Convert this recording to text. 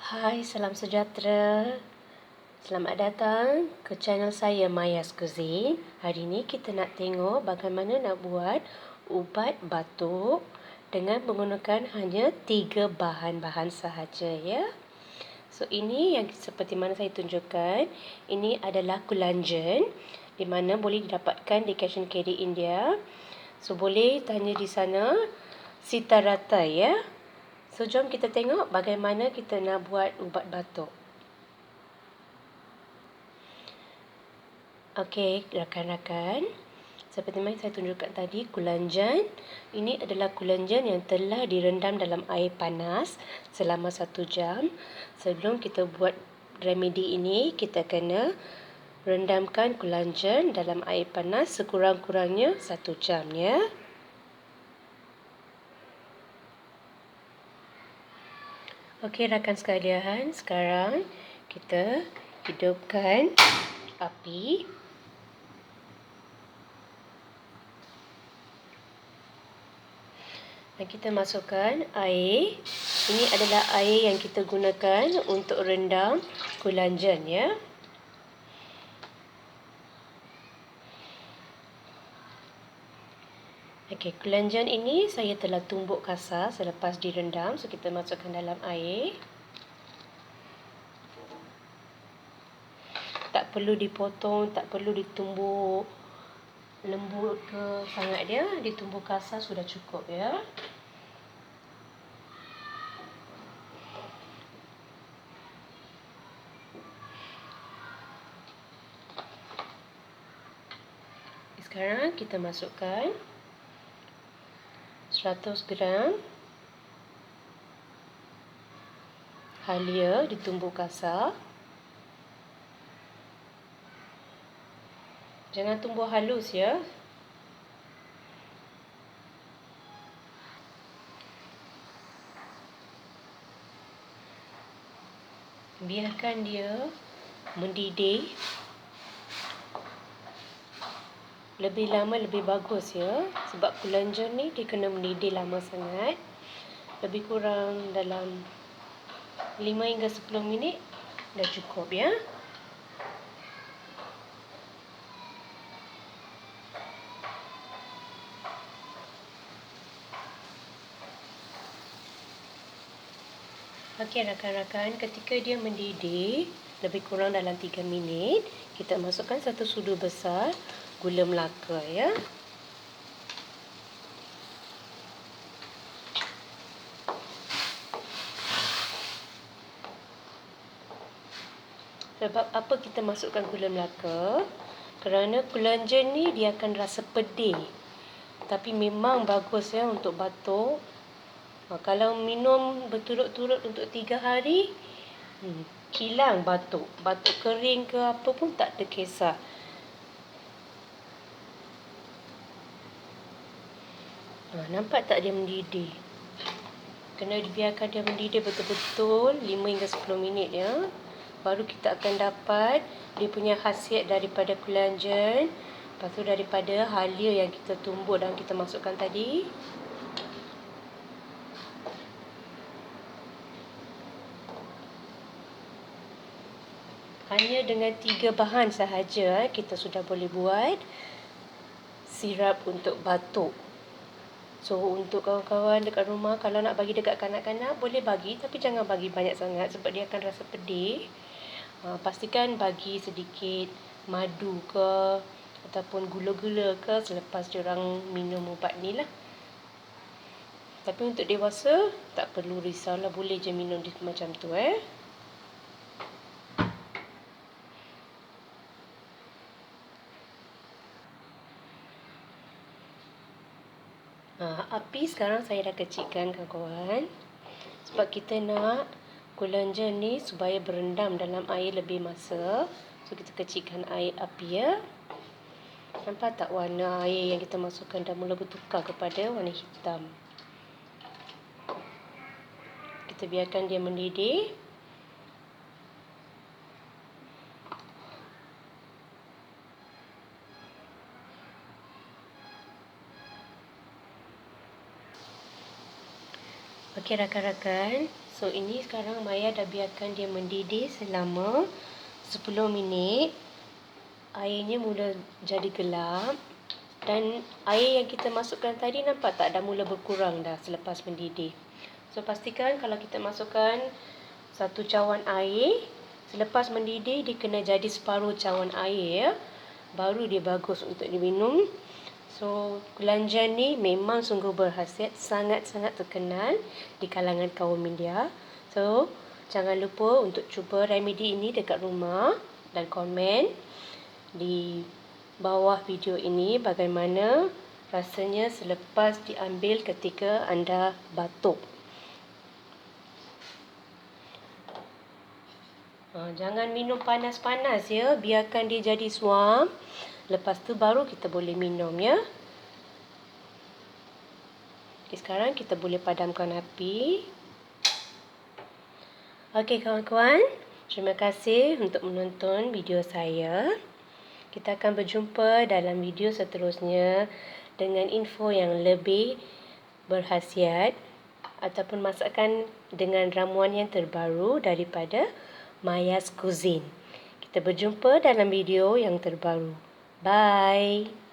Hai, salam sejahtera. Selamat datang ke channel saya Maya's Cuisine. Hari ini kita nak tengok bagaimana nak buat ubat batuk dengan menggunakan hanya 3 bahan-bahan sahaja ya. So ini yang seperti mana saya tunjukkan, ini adalah Kulanjen di mana boleh didapatkan di Cash and Carry India. So boleh tanya di sana Sitarata ya. So, jom kita tengok bagaimana kita nak buat ubat batuk. Okey, rakan-rakan. Seperti mana saya tunjukkan tadi, Kulanjen. Ini adalah Kulanjen yang telah direndam dalam air panas selama 1 jam. Sebelum kita buat remedi ini, kita kena rendamkan Kulanjen dalam air panas sekurang-kurangnya 1 jam ya. Okey rakan sekalian, sekarang kita hidupkan api. Dan kita masukkan air. Ini adalah air yang kita gunakan untuk rendam Kulanjen ya. Okey, Kulanjen ini saya telah tumbuk kasar selepas direndam. So kita masukkan dalam air. Tak perlu dipotong, tak perlu ditumbuk lembut ke sangat dia. Ditumbuk kasar sudah cukup ya. Sekarang kita masukkan 100 gram halia ditumbuk kasar. Jangan tumbuk halus ya. Biarkan dia mendidih. Lebih lama lebih bagus ya. Sebab Kulanjen ni dia kena mendidih lama sangat. Lebih kurang dalam 5 hingga 10 minit dah cukup ya. Okey rakan-rakan, ketika dia mendidih lebih kurang dalam 3 minit, kita masukkan 1 sudu besar gula Melaka ya. Sebab apa kita masukkan gula Melaka? Kerana Kulanjen ni dia akan rasa pedih. Tapi memang bagus ya untuk batuk. Kalau minum berturut-turut untuk 3 hari, hilang batuk. Batuk kering ke apa pun tak ada kisah. Nampak tak dia mendidih? Kena dibiarkan dia mendidih betul-betul 5 hingga 10 minit ya. Baru kita akan dapat dia punya khasiat daripada Kulanjen. Lepas tu daripada halia yang kita tumbuk dan kita masukkan tadi. Hanya dengan 3 bahan sahaja kita sudah boleh buat sirap untuk batuk. So untuk kawan-kawan dekat rumah, kalau nak bagi dekat kanak-kanak boleh bagi, tapi jangan bagi banyak sangat sebab dia akan rasa pedih. Pastikan bagi sedikit madu ke ataupun gula-gula ke selepas diorang minum ubat ni lah. Tapi untuk dewasa tak perlu risaulah, boleh je minum macam tu Api sekarang saya dah kecilkan kawan-kawan. Sebab kita nak Kulanjen ni supaya berendam dalam air lebih masa. So kita kecilkan air api ya. Nampak tak warna air yang kita masukkan dah mula bertukar kepada warna hitam. Kita biarkan dia mendidih. Okey rakan-rakan, So ini sekarang Maya dah biarkan dia mendidih selama 10 minit. Airnya mula jadi gelap. Dan air yang kita masukkan tadi nampak tak dah mula berkurang dah selepas mendidih. So pastikan kalau kita masukkan 1 cawan air, selepas mendidih dia kena jadi separuh cawan air ya. Baru dia bagus untuk diminum. So, Gulanchan ni memang sungguh berkhasiat, sangat-sangat terkenal di kalangan kaum India. So, jangan lupa untuk cuba remedi ini dekat rumah dan komen di bawah video ini bagaimana rasanya selepas diambil ketika anda batuk. Jangan minum panas-panas ya, biarkan dia jadi suam. Lepas tu baru kita boleh minum ya. Okay, sekarang kita boleh padamkan api. Okey kawan-kawan, terima kasih untuk menonton video saya. Kita akan berjumpa dalam video seterusnya dengan info yang lebih berkhasiat ataupun masakan dengan ramuan yang terbaru daripada Maya's Cuisine. Kita berjumpa dalam video yang terbaru. Bye.